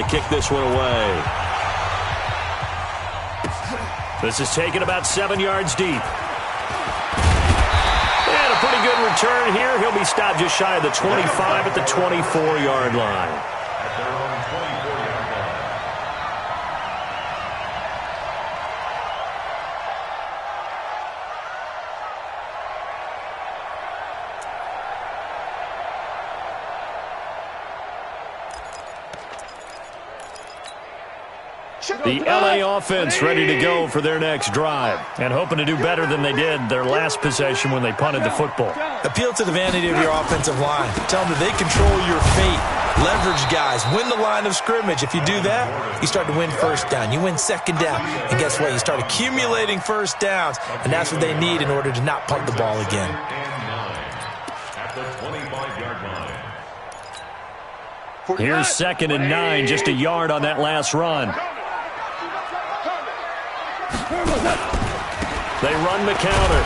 to kick this one away. This is taken about 7 yards deep. And a pretty good return here. He'll be stopped just shy of the 25 at the 24-yard line. The LA offense ready to go for their next drive and hoping to do better than they did their last possession when they punted the football. Appeal to the vanity of your offensive line. Tell them that they control your fate. Leverage guys. Win the line of scrimmage. If you do that, you start to win first down. You win second down. And guess what? You start accumulating first downs, and that's what they need in order to not punt the ball again. Here's 2nd and 9, just a yard on that last run. They run the counter.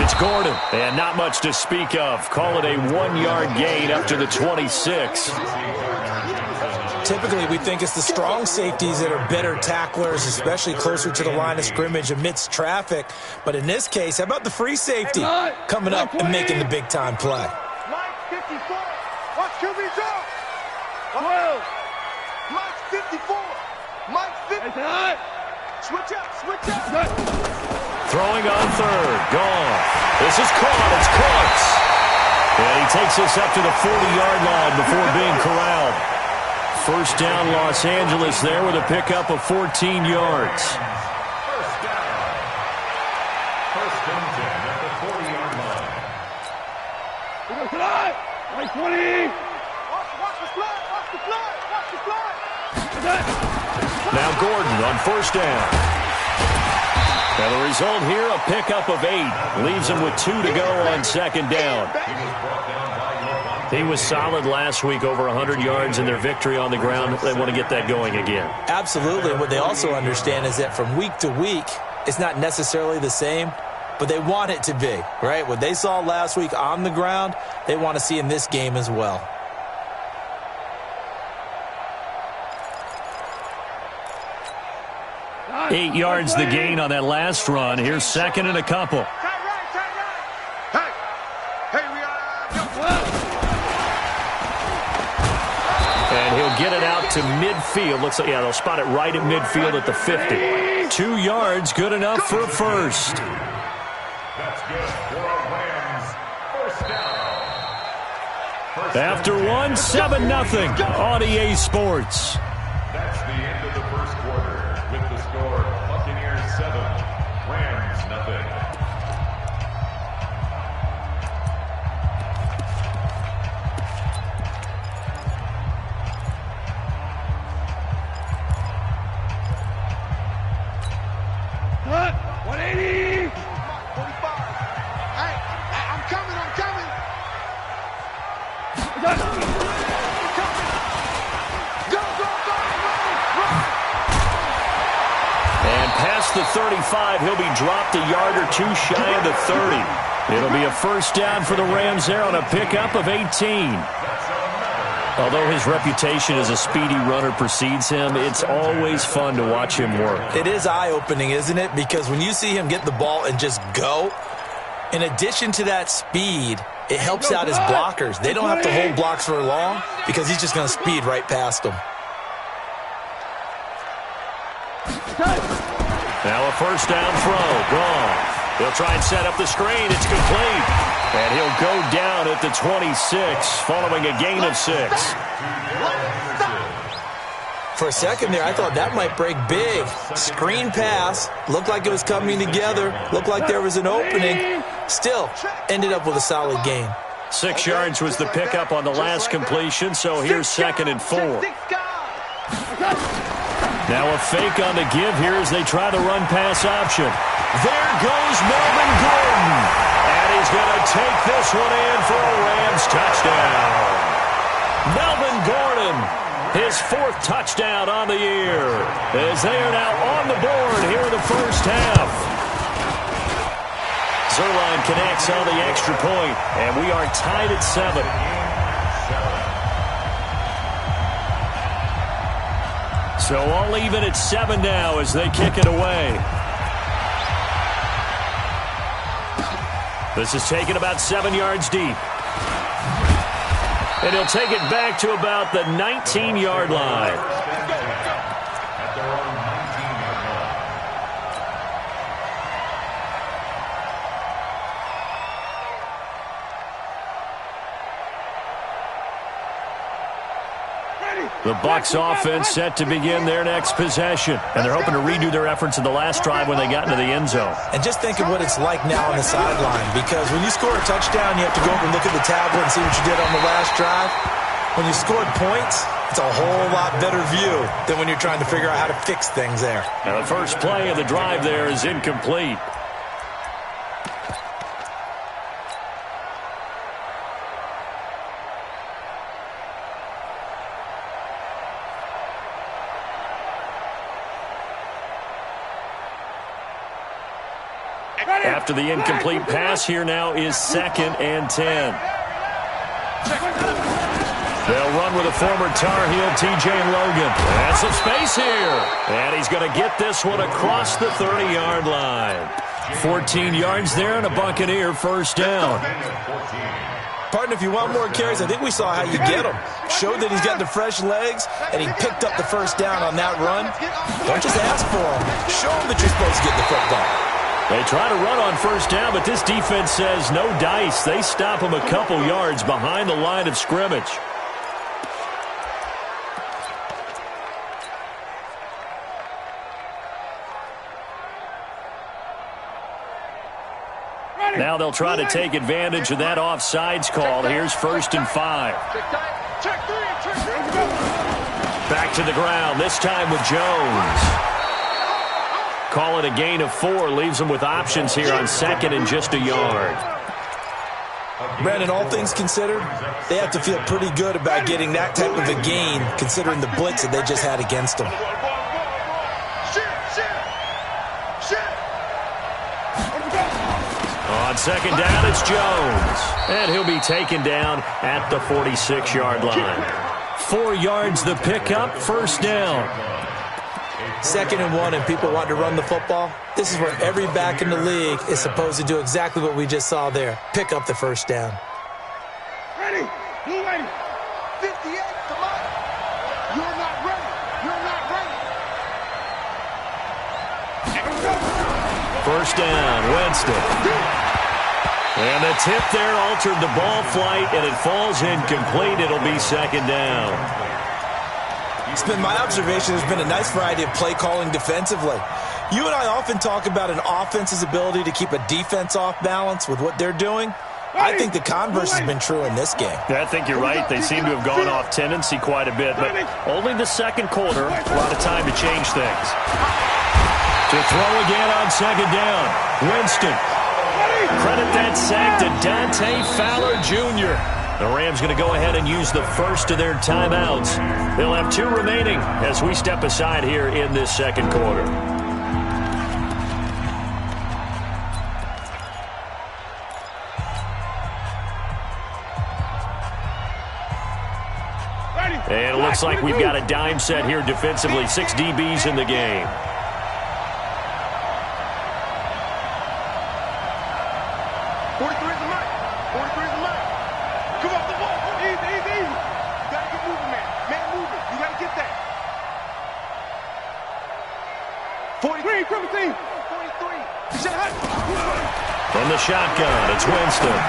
It's Gordon, and not much to speak of. Call it a 1-yard gain up to the 26. Typically, we think it's the strong safeties that are better tacklers, especially closer to the line of scrimmage amidst traffic. But in this case, how about the free safety coming up and making the big-time play? Mike 54. Watch QB drop. 12. Mike 54. Mike 50. Switch up. Throwing on 3rd. Gone. This is caught. It's close. And he takes us up to the 40-yard line before being corralled. First down, Los Angeles there with a pickup of 14 yards. First and 10 at the 40-yard line. Like 20. Watch the fly. Now Gordon on first down. And the result here, a pickup of 8. Leaves him with 2 to go on 2nd down. He was solid last week, over 100 yards in their victory on the ground. They want to get that going again. Absolutely. What they also understand is that from week to week, it's not necessarily the same, but they want it to be, right? What they saw last week on the ground, they want to see in this game as well. Eight yards the gain on that last run. Here's 2nd and a couple. And he'll get it out to midfield. Looks like, yeah, they'll spot it right at midfield at the 50. 2 yards, good enough for a first. That's good for a Rams first down. After 1, 7-0 on EA Sports. That's the end of the first quarter with the score Buccaneers 7, Rams nothing. Cut. 180. 45. Hey, I'm coming. And past the 35, he'll be dropped a yard or 2 shy of the 30. It'll be a first down for the Rams there on a pickup of 18. Although his reputation as a speedy runner precedes him, it's always fun to watch him work. It is eye-opening, isn't it? Because when you see him get the ball and just go, in addition to that speed, it helps out his blockers. They don't have to hold blocks for long because he's just going to speed right past them. Now a first down throw. Gone. He'll try and set up the screen. It's complete. And he'll go down at the 26 following a gain of 6. For a second there, I thought that might break big. Screen pass. Looked like it was coming together. Looked like there was an opening. Still, ended up with a solid gain. 6 yards was the pickup on the last completion, so here's 2nd and 4. Now a fake on the give here as they try the run-pass option. There goes Melvin Gordon. And he's going to take this one in for a Rams touchdown. Melvin Gordon, his 4th touchdown on the year, as they are now on the board here in the first half. Zerline connects on the extra point, and we are tied at 7. So all even at 7 now as they kick it away. This is taken about 7 yards deep. And he'll take it back to about the 19-yard line. At their own 19-yard line. The Bucs offense set to begin their next possession. And they're hoping to redo their efforts in the last drive when they got into the end zone. And just think of what it's like now on the sideline, because when you score a touchdown, you have to go over and look at the tablet and see what you did on the last drive. When you scored points, it's a whole lot better view than when you're trying to figure out how to fix things there. And the first play of the drive there is incomplete. After the incomplete pass, here now is 2nd and 10. They'll run with a former Tar Heel, T.J. Logan. And some space here. And he's going to get this one across the 30-yard line. 14 yards there and a Buccaneer first down. Partner, if you want more carries, I think we saw how you get them. Showed that he's got the fresh legs, and he picked up the first down on that run. Don't just ask for him. Show him that you're supposed to get the football. They try to run on first down, but this defense says no dice. They stop him a couple yards behind the line of scrimmage. Now they'll try to take advantage of that offsides call. Here's 1st and 5. Back to the ground, this time with Jones. Call it a gain of 4, leaves them with options here on 2nd and just a yard. Brandon, all things considered, they have to feel pretty good about getting that type of a gain, considering the blitz that they just had against them. On 2nd down, it's Jones. And he'll be taken down at the 46-yard line. 4 yards the pickup, first down. 2nd and 1, and people want to run the football. This is where every back in the league is supposed to do exactly what we just saw there. Pick up the first down. Ready? Blue lady. 58, come on. You're not ready. You're not ready. First down, Winston. And the tip there altered the ball flight, and it falls incomplete. It'll be 2nd down. It's been my observation there's been a nice variety of play calling defensively. You and I often talk about an offense's ability to keep a defense off balance with what they're doing. I think the converse has been true in this game. Yeah, I think you're right. They seem to have gone off tendency quite a bit, but only the 2nd quarter, a lot of time to change things. To throw again on 2nd down, Winston. Credit that sack to Dante Fowler Jr. The Rams going to go ahead and use the first of their timeouts. They'll have 2 remaining as we step aside here in this 2nd quarter. And it looks like we've got a dime set here defensively. 6 DBs in the game. From the shotgun, it's Winston.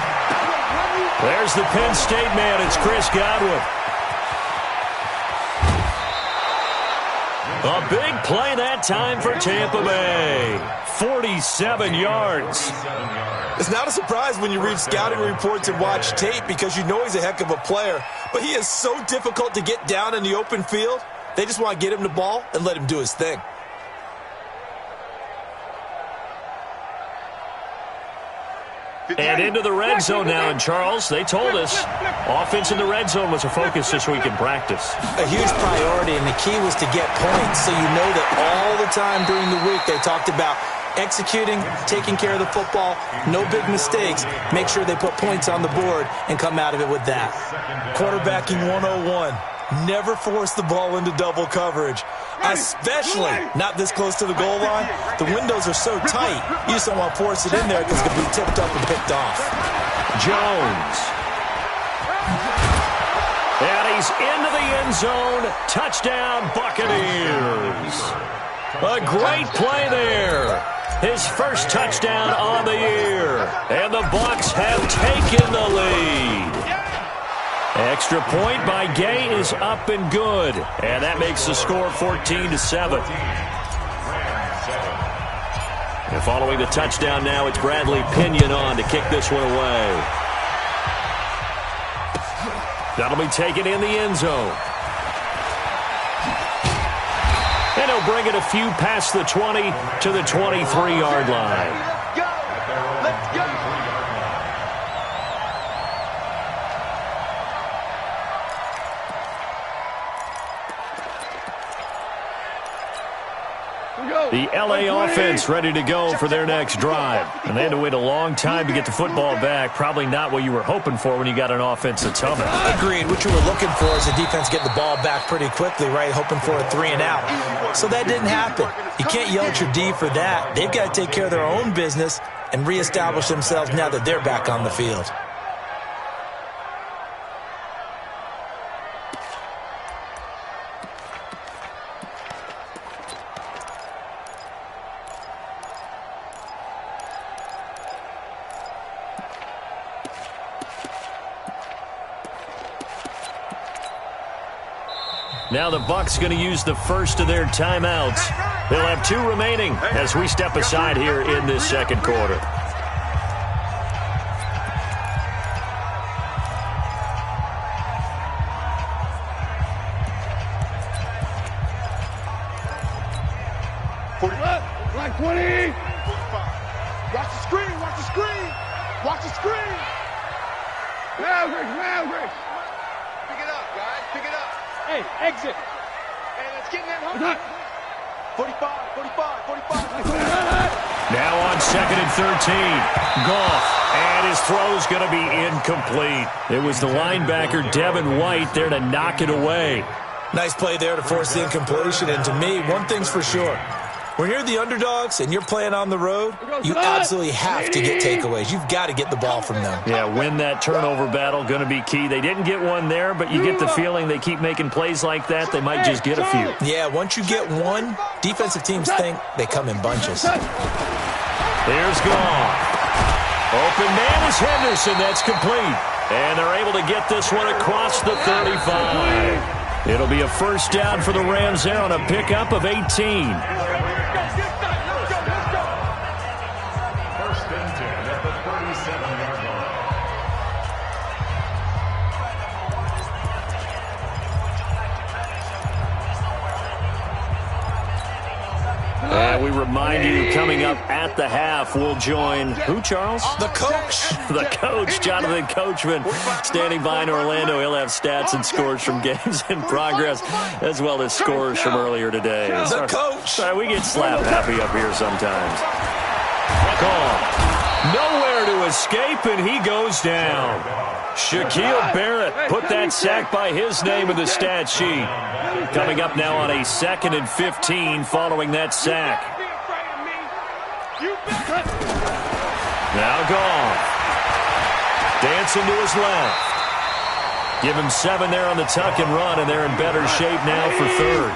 There's the Penn State man. It's Chris Godwin. A big play that time for Tampa Bay. 47 yards. It's not a surprise when you read scouting reports and watch tape because you know he's a heck of a player. But he is so difficult to get down in the open field. They just want to get him the ball and let him do his thing. And into the red zone now, and Charles, they told us offense in the red zone was a focus this week in practice. A huge priority, and the key was to get points. So you know that all the time during the week they talked about executing, taking care of the football, no big mistakes, make sure they put points on the board and come out of it with that. Quarterbacking 101. Never force the ball into double coverage, especially not this close to the goal line. The windows are so tight, you just don't want to force it in there because it's going to be tipped up and picked off. Jones. And he's into the end zone. Touchdown, Buccaneers. A great play there. His first touchdown on the year. And the Bucs have taken the lead. Extra point by Gay is up and good. And that makes the score 14-7. And following the touchdown now, it's Bradley Pinion on to kick this one away. That'll be taken in the end zone. And he'll bring it a few past the 20 to the 23-yard line. Let's go! Let's go! The LA offense ready to go for their next drive. And they had to wait a long time to get the football back. Probably not what you were hoping for when you got an offense that's humming. Agreed. What you were looking for is the defense getting the ball back pretty quickly, right? Hoping for a 3 and out. So that didn't happen. You can't yell at your D for that. They've got to take care of their own business and reestablish themselves now that they're back on the field. Now the Bucs going to use the first of their timeouts. They'll have 2 remaining as we step aside here in this second quarter. Like 20. Watch the screen. Watch the screen. Watch the screen. Loud. Pick it up, guys. Pick it up. Hey, exit. Hey, let's get in that 45. Now on 2nd and 13. Goff. And his throw's going to be incomplete. It was the linebacker, Devin White, there to knock it away. Nice play there to force the incompletion. And to me, one thing's for sure. When you're the underdogs and you're playing on the road, you absolutely have to get takeaways. You've got to get the ball from them. Yeah, win that turnover battle, going to be key. They didn't get one there, but you get the feeling they keep making plays like that, they might just get a few. Yeah, once you get one, defensive teams think they come in bunches. There's Goff. Open man is Henderson. That's complete. And they're able to get this one across the 35. It'll be a first down for the Rams there on a pickup of 18. We remind you, coming up at the half, we'll join who, Charles? The coach. The coach, Jonathan Coachman, standing by in Orlando. He'll have stats and scores from games in progress, as well as scores from earlier today. The coach. Sorry, we get slap happy up here sometimes. Call. Nowhere to escape, and he goes down. Shaquille Barrett put that sack by his name in the stat sheet. Coming up now on a 2nd and 15 following that sack. Now Goff. Dancing to his left. Give him 7 there on the tuck and run, and they're in better shape now for 3rd.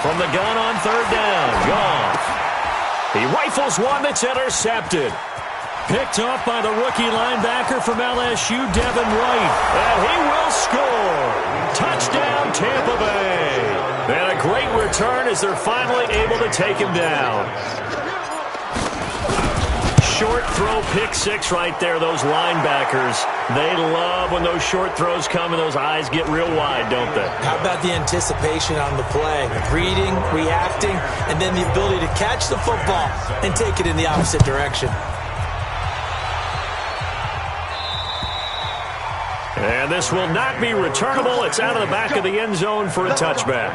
From the gun on 3rd down, Goff. He rifles one that's intercepted. Picked off by the rookie linebacker from LSU, Devin White. And he will score. Touchdown, Tampa Bay. And a great return as they're finally able to take him down. Short throw, pick 6 right there. Those linebackers, they love when those short throws come and those eyes get real wide, don't they? How about the anticipation on the play? Reading, reacting, and then the ability to catch the football and take it in the opposite direction. And this will not be returnable. It's out of the back of the end zone for a touchback.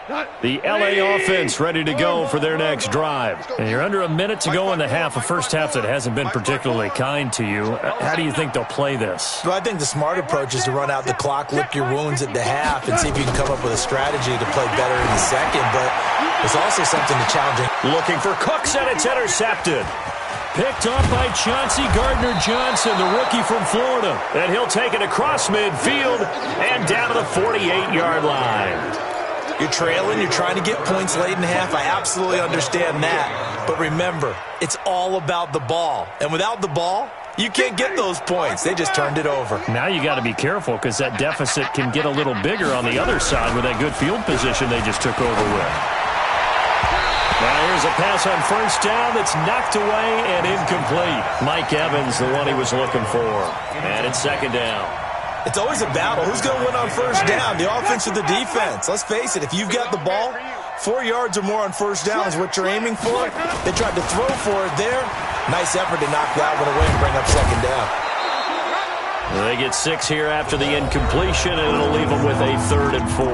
The LA offense ready to go for their next drive. And you're under a minute to go in the half, a first half that hasn't been particularly kind to you. How do you think they'll play this? Well, I think the smart approach is to run out the clock, lick your wounds at the half, and see if you can come up with a strategy to play better in the second. But there's also something to challenging. Looking for Cooks, and it's intercepted. Picked up by Chauncey Gardner-Johnson, the rookie from Florida. And he'll take it across midfield and down to the 48-yard line. You're trailing, you're trying to get points late in the half. I absolutely understand that. But remember, it's all about the ball. And without the ball, you can't get those points. They just turned it over. Now you got to be careful because that deficit can get a little bigger on the other side with that good field position they just took over with. Now here's a pass on first down that's knocked away and incomplete. Mike Evans, the one he was looking for. And it's second down. It's always a battle. Who's going to win on first down, the offense or the defense? Let's face it, if you've got the ball, 4 yards or more on first down is what you're aiming for. They tried to throw for it there. Nice effort to knock that one away and bring up second down. They get 6 here after the incompletion, and it'll leave them with a 3rd and 4.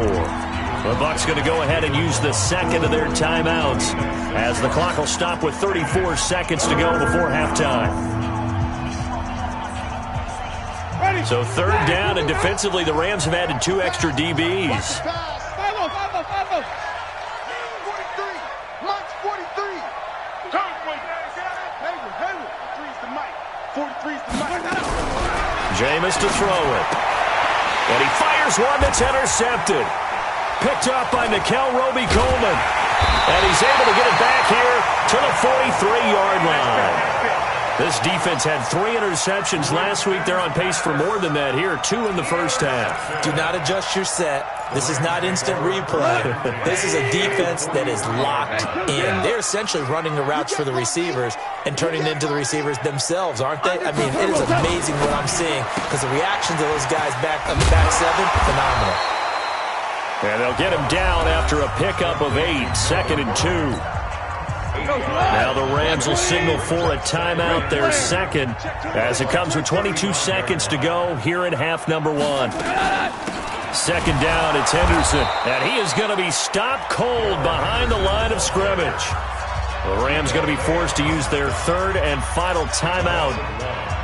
The Bucs going to go ahead and use the second of their timeouts as the clock will stop with 34 seconds to go before halftime. So 3rd down, and defensively the Rams have added 2 extra DBs. 43. Mike's 43. Jameis to throw it. And he fires one that's intercepted. Picked up by Nickel Roby-Coleman. And he's able to get it back here to the 43-yard line. This defense had 3 interceptions last week. They're on pace for more than that here, 2 in the first half. Do not adjust your set. This is not instant replay. This is a defense that is locked in. They're essentially running the routes for the receivers and turning it into the receivers themselves, aren't they? I mean, it is amazing what I'm seeing because the reactions of those guys back on the back 7, phenomenal. And they'll get him down after a pickup of 8, 2nd and 2. Now the Rams will signal for a timeout, their second, as it comes with 22 seconds to go here in half number 1. Second down, it's Henderson, and he is going to be stopped cold behind the line of scrimmage. The Rams going to be forced to use their 3rd and final timeout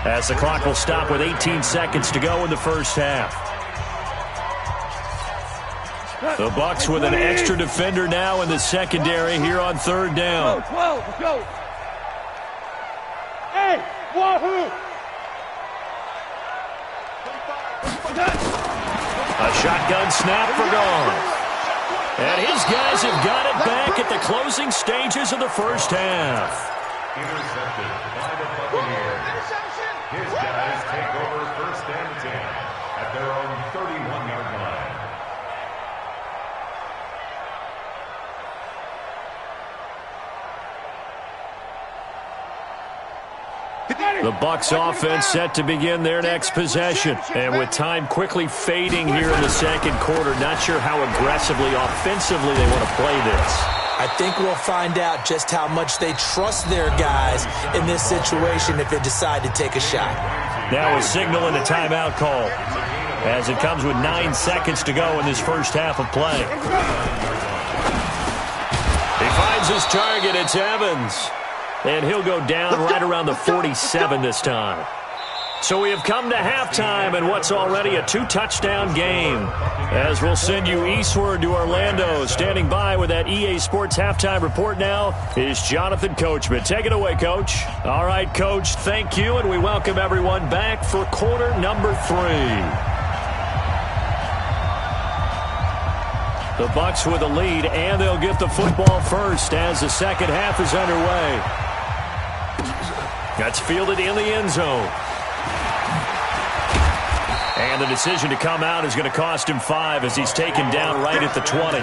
as the clock will stop with 18 seconds to go in the first half. The Bucs with an extra defender now in the secondary here on 3rd down. 12, let's go. Hey, wahoo! A shotgun snap for Goff. And his guys have got it back at the closing stages of the first half. Intercepted by the Buccaneers. His guys take over 1st and 10 at their own 31-yard line. The Bucs offense set to begin their next possession. And with time quickly fading here in the second quarter, not sure how aggressively, offensively they want to play this. I think we'll find out just how much they trust their guys in this situation if they decide to take a shot. Now a signal and a timeout call as it comes with 9 seconds to go in this first half of play. He finds his target. It's Evans. And he'll go down right around the 47 this time. So we have come to halftime in what's already a 2-touchdown game. As we'll send you eastward to Orlando. Standing by with that EA Sports halftime report now is Jonathan Coachman. Take it away, Coach. All right, Coach, thank you, and we welcome everyone back for quarter number 3. The Bucs with the lead, and they'll get the football first as the second half is underway. That's fielded in the end zone. And the decision to come out is going to cost him 5 as he's taken down right at the 20.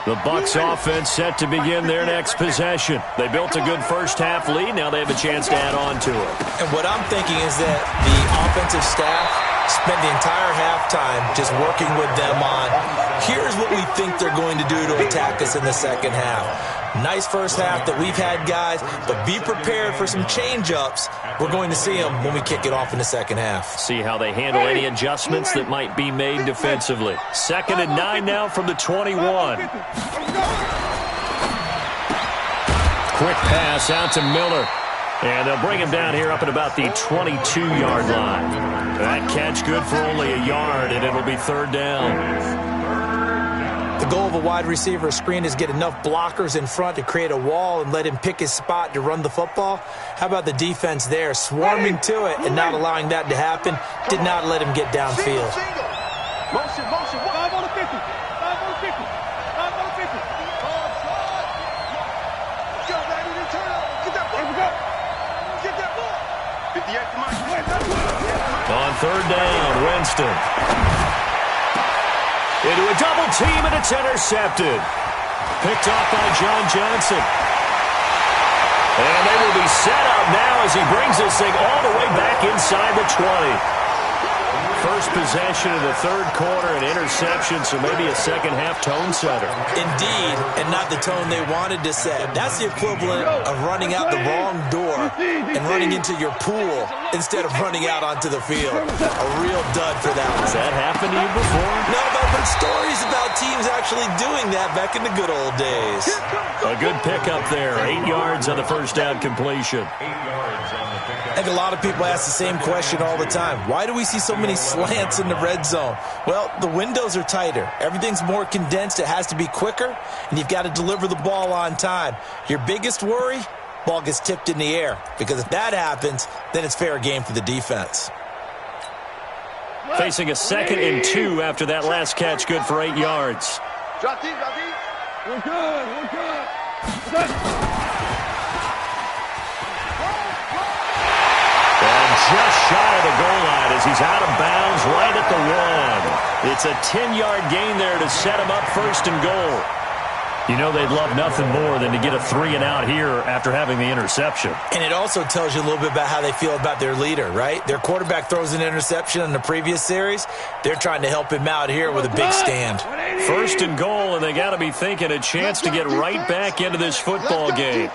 The Bucs offense set to begin their next possession. They built a good first half lead. Now they have a chance to add on to it. And what I'm thinking is that the offensive staff Spent the entire halftime just working with them on, here's what we think they're going to do to attack us in the second half. Nice first half that we've had, guys, but be prepared for some change-ups. We're going to see them when we kick it off in the second half. See how they handle any adjustments that might be made defensively. 2nd and 9 now from the 21. Quick pass out to Miller. And they'll bring him down here up at about the 22-yard line. That catch good for only a yard, and it'll be 3rd down. The goal of a wide receiver screen is get enough blockers in front to create a wall and let him pick his spot to run the football. How about the defense there, swarming to it and not allowing that to happen? Did not let him get downfield. Motion, motion. 5 on the 50. 5 on the 50. 5 on the 50. Go, baby. Return up. Get that ball. Here we go. Get that ball. 58 to Mike. On 3rd down, Winston. Into a double team, and it's intercepted. Picked off by John Johnson. And they will be set up now as he brings this thing all the way back inside the 20. First possession of the 3rd quarter, an interception, so maybe a second-half tone setter. Indeed, and not the tone they wanted to set. That's the equivalent of running out the wrong door and running into your pool instead of running out onto the field. A real dud for that one. Has that happened to you before? No, but I've heard stories about teams actually doing that back in the good old days. A good pickup there. 8 yards on the first down completion. 8 yards on the pickup. I think a lot of people ask the same question all the time. Why do we see so many slants in the red zone? Well, the windows are tighter. Everything's more condensed. It has to be quicker, and you've got to deliver the ball on time. Your biggest worry? Ball gets tipped in the air, because if that happens, then it's fair game for the defense. Facing a 2nd and 2 after that last catch, good for 8 yards. Drop deep, drop deep. We're good, we're good. Good. And just shy of the goal line as he's out of bounds right at the 1. It's a 10-yard gain there to set him up 1st and goal. You know they'd love nothing more than to get a 3-and-out here after having the interception. And it also tells you a little bit about how they feel about their leader, right? Their quarterback throws an interception in the previous series. They're trying to help him out here with a big stand. 1st and goal, and they got to be thinking a chance to get right back into this football game.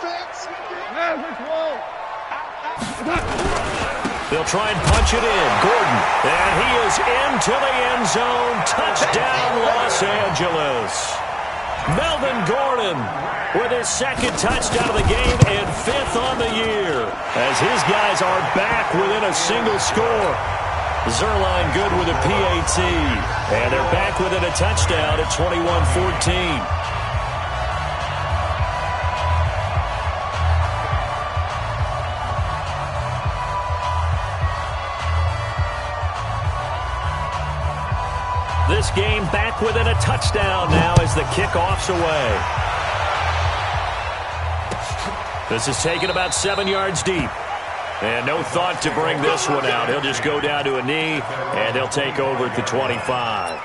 They'll try and punch it in. Gordon, and he is into the end zone. Touchdown, Los Angeles. Melvin Gordon with his 2nd touchdown of the game and 5th on the year as his guys are back within a single score. Zerline good with a PAT, and they're back within a touchdown at 21-14. This game back within a touchdown now as the kickoff's away. This is taken about 7 yards deep. And no thought to bring this one out. He'll just go down to a knee, and he'll take over at the 25.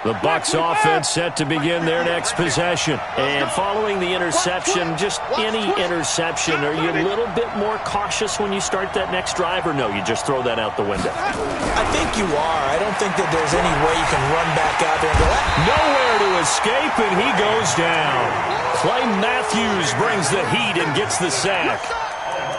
The Bucs offense set to begin their next possession. And following the interception, just any interception, are you a little bit more cautious when you start that next drive, or no, you just throw that out the window? I think you are. I don't think that there's any way you can run back out there and go, nowhere to escape, and he goes down. Clay Matthews brings the heat and gets the sack.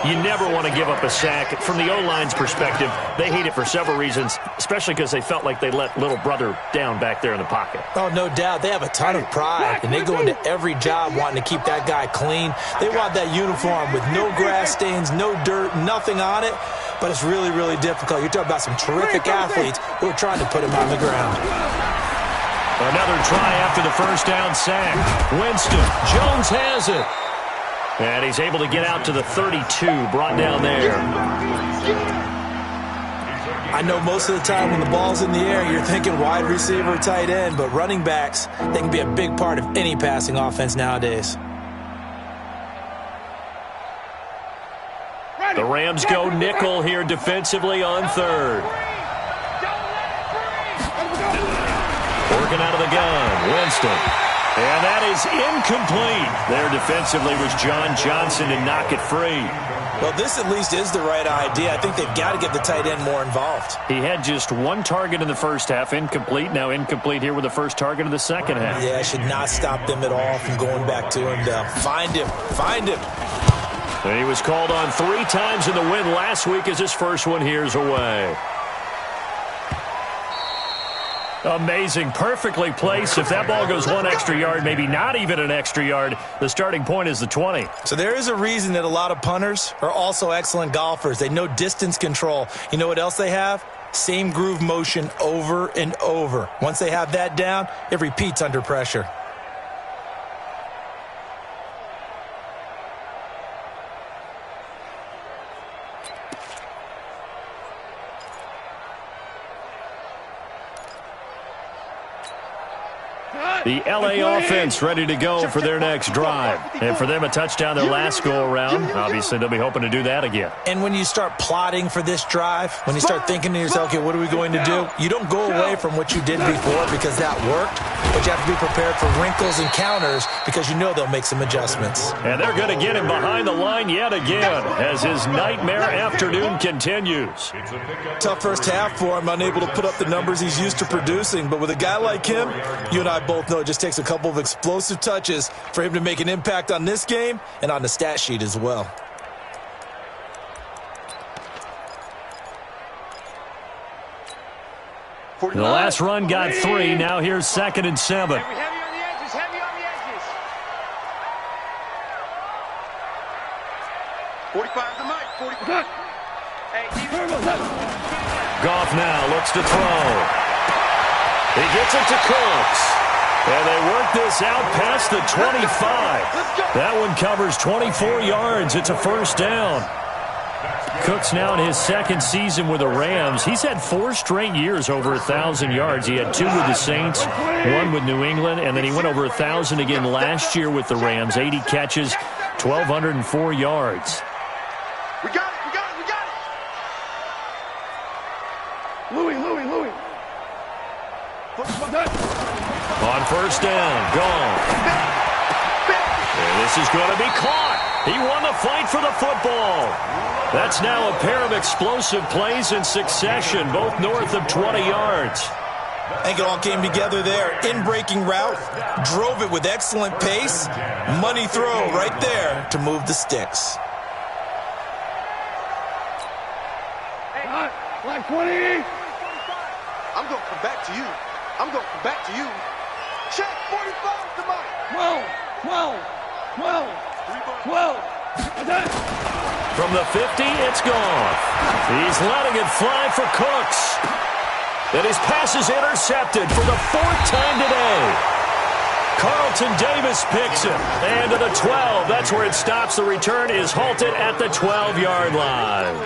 You never want to give up a sack. From the O-line's perspective, they hate it for several reasons, especially because they felt like they let little brother down back there in the pocket. Oh, no doubt. They have a ton of pride, and they go into every job wanting to keep that guy clean. They want that uniform with no grass stains, no dirt, nothing on it, but it's really, really difficult. You're talking about some terrific athletes who are trying to put him on the ground. Another try after the first down sack. Winston, Jones has it. And he's able to get out to the 32, brought down there. I know most of the time when the ball's in the air, you're thinking wide receiver, tight end, but running backs, they can be a big part of any passing offense nowadays. The Rams go nickel here defensively on 3rd. working out of the gun. Winston. And that is incomplete. There defensively was John Johnson to knock it free. Well, this at least is the right idea. I think they've got to get the tight end more involved. He had just one target in the first half, incomplete. Now incomplete here with the first target of the second half. Yeah, should not stop them at all from going back to him. Find him. Find him. And he was called on 3 times in the win last week as his first one here's away. Amazing. Perfectly placed. If that ball goes 1 extra yard, maybe not even an extra yard, the starting point is the 20. So there is a reason that a lot of punters are also excellent golfers. They know distance control. You know what else they have? Same groove motion over and over. Once they have that down, it repeats under pressure. The L.A. offense ready to go for their next drive. And for them, a touchdown their last go-around. Obviously, they'll be hoping to do that again. And when you start plotting for this drive, when you start thinking to yourself, okay, what are we going to do? You don't go away from what you did before because that worked, but you have to be prepared for wrinkles and counters because you know they'll make some adjustments. And they're going to get him behind the line yet again as his nightmare afternoon continues. Tough first half for him, unable to put up the numbers he's used to producing. But with a guy like him, you and I both know it just takes a couple of explosive touches for him to make an impact on this game and on the stat sheet as well. The last run got 3. Now here's 2nd and 7. Heavy on the edges, heavy on the edges. 45 the mic, 45. Goff now looks to throw. He gets it to Cooks. And they work this out past the 25. That one covers 24 yards. It's a first down. Cooks now in his 2nd season with the Rams. He's had 4 straight years over 1,000 yards. He had 2 with the Saints, 1 with New England, and then he went over 1,000 again last year with the Rams. 80 catches, 1,204 yards. We got it, we got it, we got it. Louis. On first down, gone. And this is going to be caught. He won the fight for the football. That's now a pair of explosive plays in succession, both north of 20 yards. I think it all came together there. In-breaking route, drove it with excellent pace. Money throw right there to move the sticks. Like 180. I'm going to come back to you. Check 45 to mine. 12. From the 50, it's gone. He's letting it fly for Cooks. And his pass is intercepted for the 4th time today. Carlton Davis picks it. And to the 12. That's where it stops. The return is halted at the 12-yard line.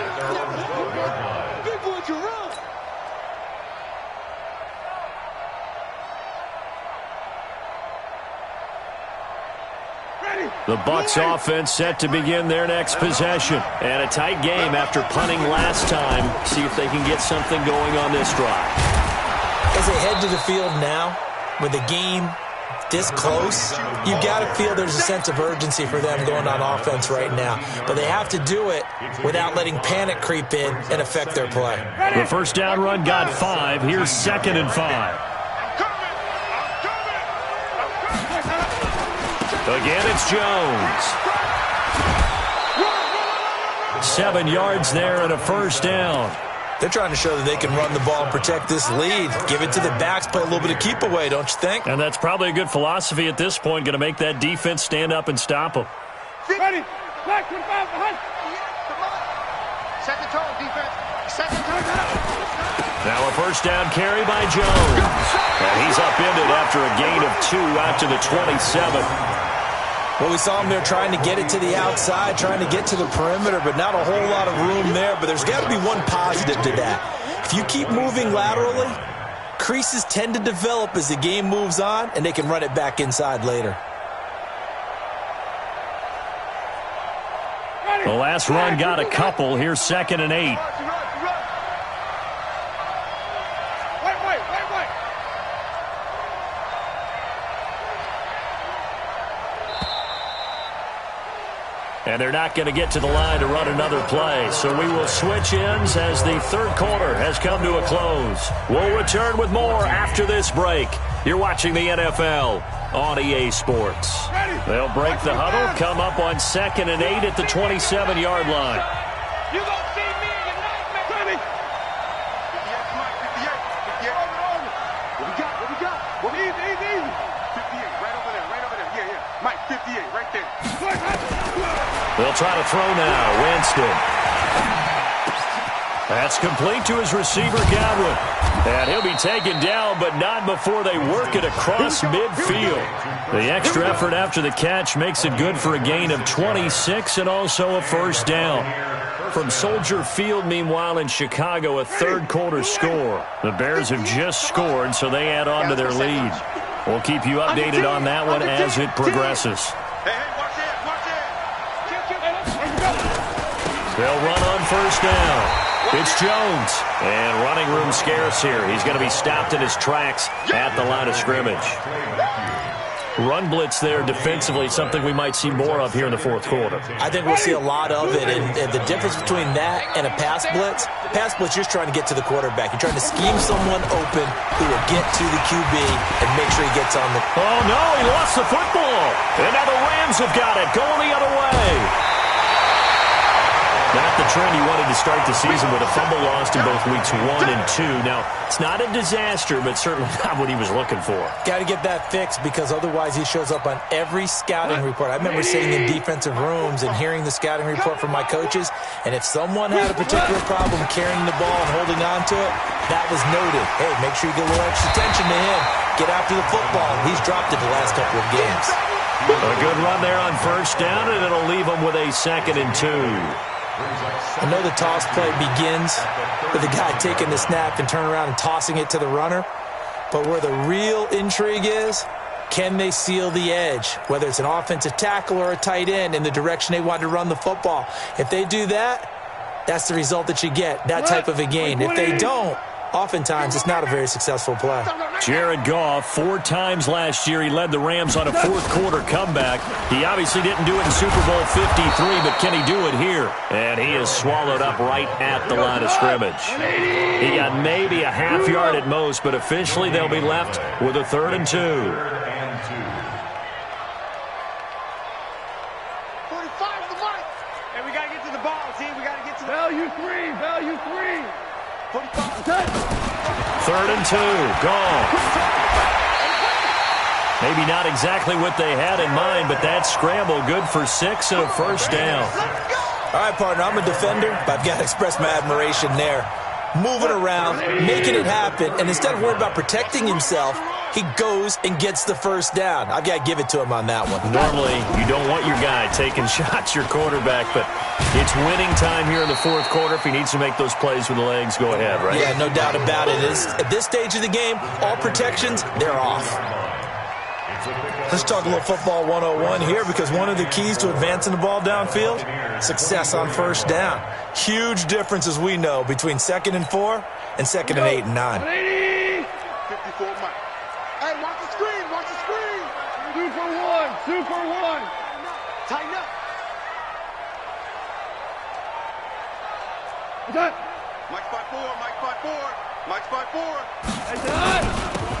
The Bucs offense set to begin their next possession. And a tight game after punting last time. See if they can get something going on this drive. As they head to the field now, with the game this close, you've got to feel there's a sense of urgency for them going on offense right now. But they have to do it without letting panic creep in and affect their play. The first down run got 5. Here's 2nd and 5. Again, it's Jones. 7 yards there and a first down. They're trying to show that they can run the ball and protect this lead. Give it to the backs, play a little bit of keep away, don't you think? And that's probably a good philosophy at this point, going to make that defense stand up and stop them. Ready. Back 25 behind. Second tone, defense. Second tone. Now a first down carry by Jones. And he's upended after a gain of 2 out to the 27. Well, we saw him there trying to get it to the outside, trying to get to the perimeter, but not a whole lot of room there. But there's got to be one positive to that. If you keep moving laterally, creases tend to develop as the game moves on, and they can run it back inside later. The last run got a couple. Here's 2nd and 8. Wait. And they're not going to get to the line to run another play. So we will switch ends as the third quarter has come to a close. We'll return with more after this break. You're watching the NFL on EA Sports. They'll break the huddle, come up on 2nd and 8 at the 27-yard line. You gonna see me in your nightmare. Ready? 58, Mike, 58. 58. What we got? What we got? What we easy. 58, right over there. Yeah. Mike, 58, right there. They'll try to throw now. Winston. That's complete to his receiver, Godwin. And he'll be taken down, but not before they work it across midfield. The extra effort after the catch makes it good for a gain of 26 and also a first down. From Soldier Field, meanwhile, in Chicago, a third-quarter score. The Bears have just scored, so they add on to their lead. We'll keep you updated on that one as it progresses. They'll run on first down. It's Jones. And running room scarce here. He's going to be stopped in his tracks at the line of scrimmage. Run blitz there defensively, something we might see more of here in the fourth quarter. I think we'll see a lot of it, and the difference between that and a pass blitz, you're just trying to get to the quarterback. You're trying to scheme someone open who will get to the QB and make sure he gets on the... Oh, no, he lost the football. And now the Rams have got it, going the other way. Not the trend he wanted to start the season with a fumble lost in both weeks 1 and 2. Now, it's not a disaster, but certainly not what he was looking for. Got to get that fixed because otherwise he shows up on every scouting report. I remember sitting in defensive rooms and hearing the scouting report from my coaches, and if someone had a particular problem carrying the ball and holding on to it, that was noted. Hey, make sure you get a little extra attention to him. Get after the football. He's dropped it the last couple of games. A good run there on first down, and it'll leave him with a 2nd and 2. I know the toss play begins with the guy taking the snap and turning around and tossing it to the runner. But where the real intrigue is, can they seal the edge, whether it's an offensive tackle or a tight end, in the direction they want to run the football? If they do that, that's the result that you get, that type of a gain. If they don't, oftentimes it's not a very successful play. Jared Goff, 4 times last year, he led the Rams on a fourth-quarter comeback. He obviously didn't do it in Super Bowl 53, but can he do it here? And he is swallowed up right at the line of scrimmage. He got maybe a half yard at most, but officially they'll be left with a 3rd and 2. 45's the mark. Hey, we got to get to the ball, team. We got to get to the... Value 3. 45. 3rd and 2, gone. Maybe not exactly what they had in mind, but that scramble good for 6 and a first down. All right, partner, I'm a defender, but I've got to express my admiration there. Moving around, making it happen, and instead of worrying about protecting himself, he goes and gets the first down. I've got to give it to him on that one. Normally, you don't want your guy taking shots, your quarterback, but it's winning time here in the fourth quarter. If he needs to make those plays with the legs, go ahead, right? Yeah, no doubt about it. At this stage of the game, all protections, they're off. Let's talk a little football 101 here, because one of the keys to advancing the ball downfield, success on first down. Huge difference, as we know, between 2nd and 4 and 2nd and 8 and 9. 54 Mike. Hey, watch the screen. 2 for 1. Tighten up. Mike 5-4. Mike 5-4.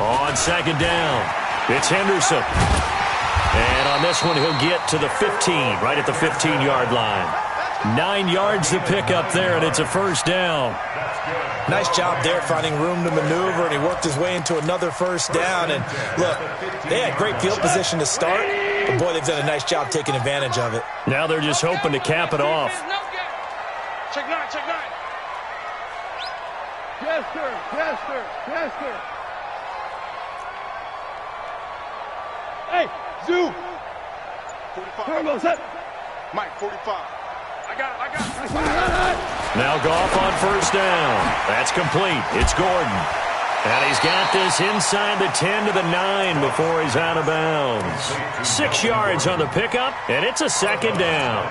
On 2nd down, it's Henderson. And on this one, he'll get to the 15, right at the 15-yard line. 9 yards to pick up there, and it's a first down. Nice job there finding room to maneuver, and he worked his way into another first down. And look, they had great field position to start, but boy, they've done a nice job taking advantage of it. Now they're just hoping to cap it off. Check 9. Yes, sir. Hey, Zoo. 45. Turbo set. Mike, 45. I got it. Now Goff on first down. That's complete. It's Gordon. And he's got this inside the 10 to the 9 before he's out of bounds. 6 yards on the pickup, and it's a 2nd down.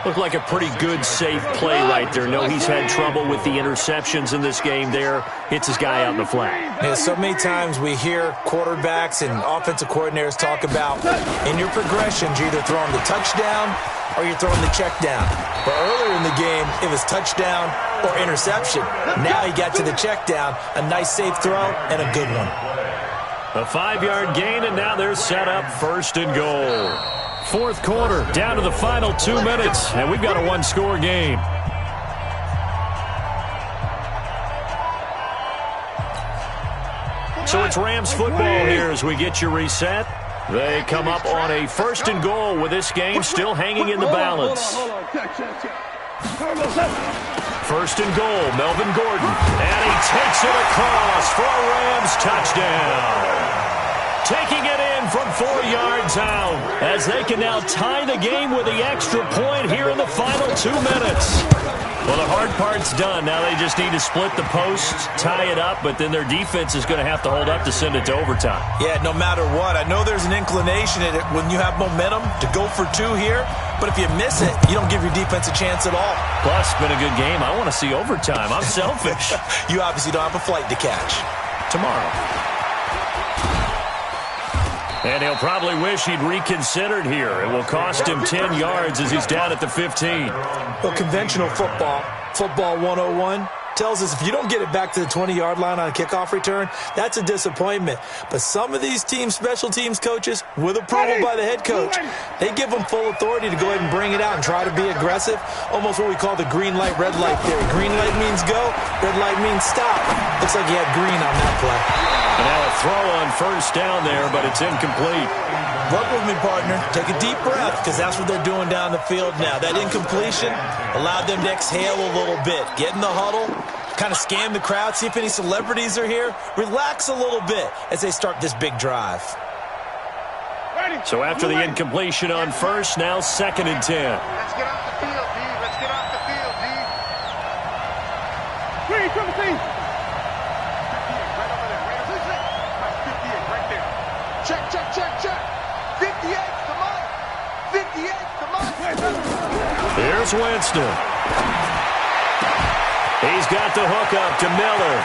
Looked like a pretty good, safe play right there. No, he's had trouble with the interceptions in this game there. Hits his guy out in the flat. Yeah, so many times we hear quarterbacks and offensive coordinators talk about in your progressions, you're either throwing the touchdown or you're throwing the check down. But earlier in the game, it was touchdown or interception. Now he got to the check down, a nice safe throw, and a good one. A 5-yard gain, and now they're set up 1st and goal. Fourth quarter, down to the final 2 minutes, and we've got a one-score game. So it's Rams football here as we get you reset. They come up on a 1st and goal with this game still hanging in the balance. 1st and goal, Melvin Gordon, and he takes it across for a Rams touchdown. Taking it in from 4 yards out as they can now tie the game with the extra point here in the final 2 minutes. Well, the hard part's done. Now they just need to split the posts, tie it up, but then their defense is going to have to hold up to send it to overtime. Yeah, no matter what. I know there's an inclination in it when you have momentum to go for 2 here, but if you miss it, you don't give your defense a chance at all. Plus, it's been a good game. I want to see overtime. I'm selfish. You obviously don't have a flight to catch. Tomorrow. And he'll probably wish he'd reconsidered here. It will cost him 10 yards as he's down at the 15. Well, conventional football 101, tells us if you don't get it back to the 20-yard line on a kickoff return, that's a disappointment. But some of these teams, special teams coaches, with approval by the head coach, they give them full authority to go ahead and bring it out and try to be aggressive. Almost what we call the green light, red light theory. Green light means go, red light means stop. Looks like he had green on that play. And now a throw on 1st down there, but it's incomplete. Work with me, partner. Take a deep breath, because that's what they're doing down the field now. That incompletion allowed them to exhale a little bit. Get in the huddle, kind of scan the crowd, see if any celebrities are here. Relax a little bit as they start this big drive. So after the incompletion on 1st, now 2nd and 10. Let's get off the field, D. Let's get off the field, D. Green, come see. 58, right over there. Right over there. 58, right there. Check, check, check, check. 58, come on. 58, come on. Here's Winston. He's got the hook up to Miller.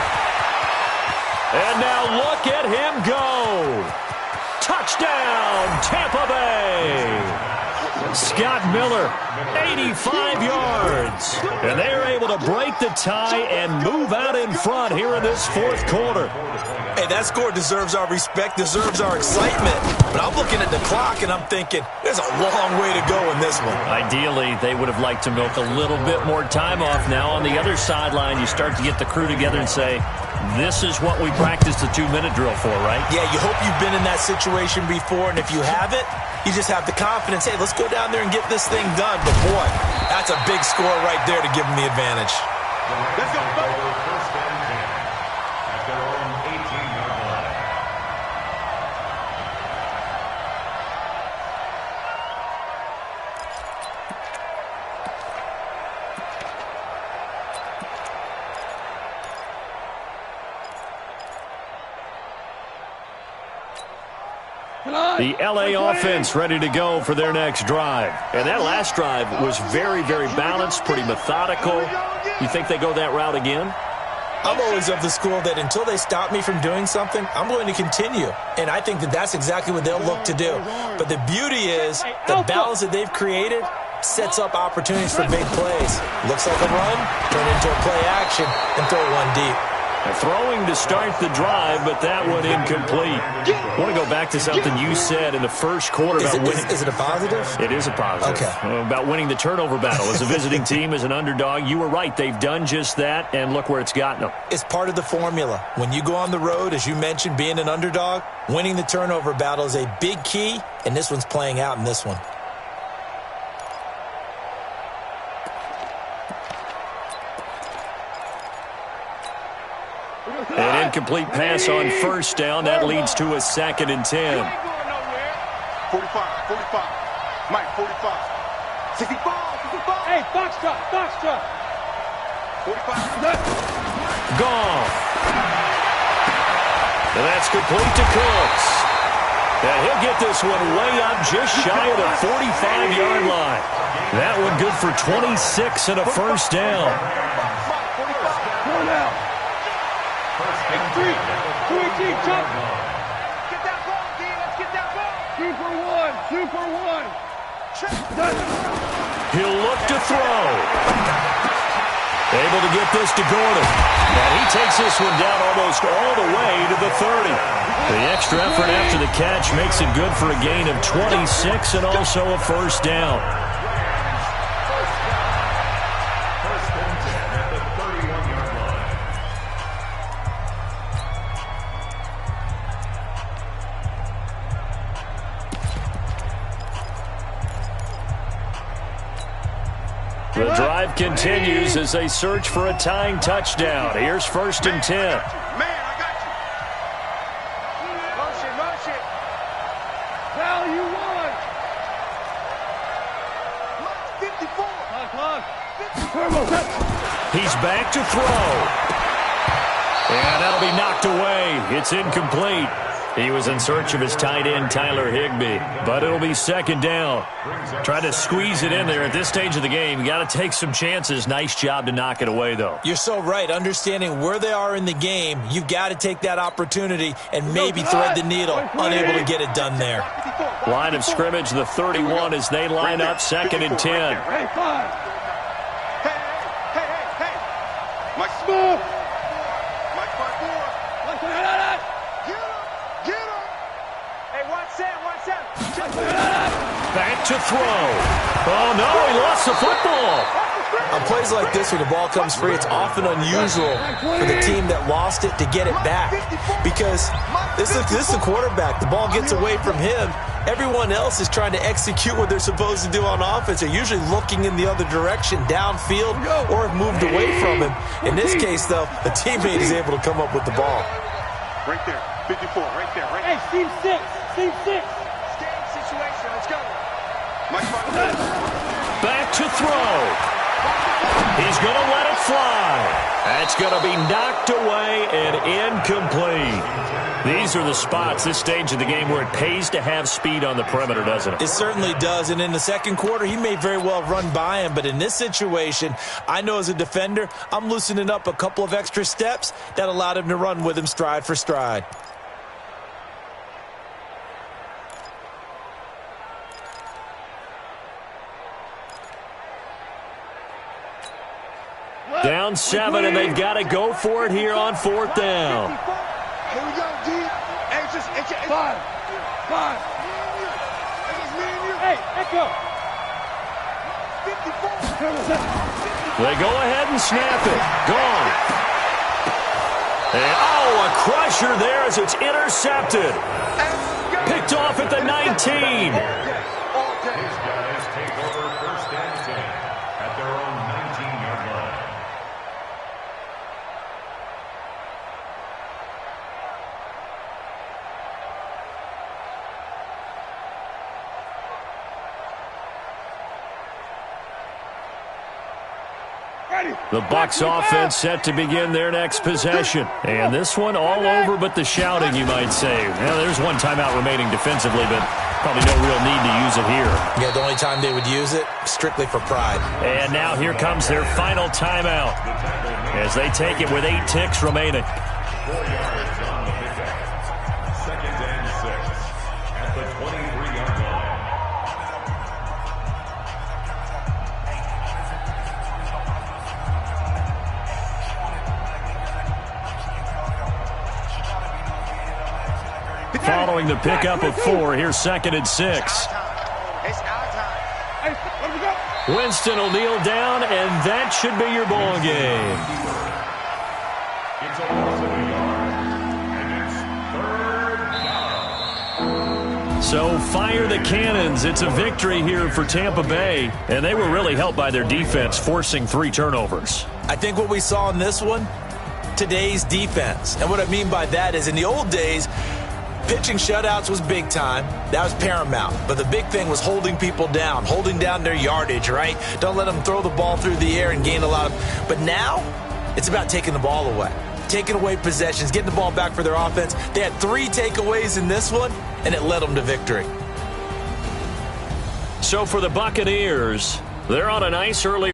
And now look at him go. Touchdown, Tampa Bay. Scott Miller, 85 yards. And they are able to break the tie and move out in front here in this 4th quarter. Hey, that score deserves our respect, deserves our excitement. But I'm looking at the clock, and I'm thinking, there's a long way to go in this one. Ideally, they would have liked to milk a little bit more time off. Now on the other sideline, you start to get the crew together and say, this is what we practiced the 2-minute drill for, right? Yeah, you hope you've been in that situation before, and if you haven't, you just have the confidence, hey, let's go down there and get this thing done. But, boy, that's a big score right there to give them the advantage. Let's go, buddy. First and 10 at their own 18-yard line. The L.A. offense ready to go for their next drive. And that last drive was very, very balanced, pretty methodical. You think they go that route again? I'm always of the school that until they stop me from doing something, I'm going to continue. And I think that that's exactly what they'll look to do. But the beauty is the balance that they've created sets up opportunities for big plays. Looks like a run, turn into a play action, and throw one deep. Throwing to start the drive, but that one incomplete. I want to go back to something you said in the first quarter about winning. Is it a positive? It is a positive. Okay. About winning the turnover battle as a visiting team, as an underdog. You were right. They've done just that, and look where it's gotten them. It's part of the formula. When you go on the road, as you mentioned, being an underdog, winning the turnover battle is a big key, and this one's playing out in this one. An incomplete pass on 1st down. That leads to a 2nd and 10. 45, 45. Mike, 45. 65, 65. Hey, box truck. 45. Gone. And that's complete to Cooks. And he'll get this one way up just shy of the 45-yard line. That one good for 26 and a first down. 2-18, jump. Get that ball, D. Let's get that ball. 2 for 1. He'll look to throw. Able to get this to Gordon. And he takes this one down almost all the way to the 30. The extra effort after the catch makes it good for a gain of 26 and also a first down. First and 10 at the 31-yard line. The drive continues as they search for a tying touchdown. Here's first and 10. Man, I got you. Motion. Value 1. 54. He's back to throw. And that'll be knocked away. It's incomplete. He was in search of his tight end, Tyler Higbee. But it'll be second down. Trying to squeeze it in there at this stage of the game. You got to take some chances. Nice job to knock it away, though. You're so right. Understanding where they are in the game, you've got to take that opportunity and maybe thread the needle. Unable to get it done there. Line of scrimmage, the 31 as they line up second and 10. Hey, 5. Hey. Mike Smooth. Mike 5-4. Get him. Hey, watch that. Back to throw. Oh, no, he lost the football. On plays like this, when the ball comes free, it's often unusual for the team that lost it to get it back. Because this is the quarterback. The ball gets away from him. Everyone else is trying to execute what they're supposed to do on offense. They're usually looking in the other direction, downfield, or have moved away from him. In this case, though, the teammate is able to come up with the ball. Right there. 54, right there. Hey, Steve 6. Game situation. Let's go. Mike 5. Back to throw. He's going to let it fly. That's going to be knocked away and incomplete. These are the spots, this stage of the game, where it pays to have speed on the perimeter, doesn't it? It certainly does. And in the second quarter, he may very well run by him. But in this situation, I know as a defender, I'm loosening up a couple of extra steps that allowed him to run with him stride for stride. Down 7, and they've got to go for it here on fourth down. Here we go, D. Hey, it's 5. It's just me and you. Hey, echo. 54. They go ahead and snap it. Gone. And, a crusher there as it's intercepted. Picked off at the 19. His guys take over first and 10 at their own 19-yard line. The Bucs offense set to begin their next possession. And this one all over but the shouting, you might say. Well, there's one timeout remaining defensively, but probably no real need to use it here. Yeah, the only time they would use it, strictly for pride. And now here comes their final timeout as they take it with 8 ticks remaining. 4 yards on the pickup. Second and 6 at the 23-yard line. Following the pickup of 4, here's second and 6. It's our time. Hey, let me go. Winston will kneel down, and that should be your ball game. It's a loss of a yard, and it's 3rd down. So fire the cannons. It's a victory here for Tampa Bay, and they were really helped by their defense, forcing 3 turnovers. I think what we saw in this one, today's defense. And what I mean by that is in the old days, pitching shutouts was big time. That was paramount. But the big thing was holding people down, holding down their yardage, right? Don't let them throw the ball through the air and gain a lot of... But now, it's about taking the ball away. taking away possessions, getting the ball back for their offense. They had 3 takeaways in this one, and it led them to victory. So for the Buccaneers, they're on a nice early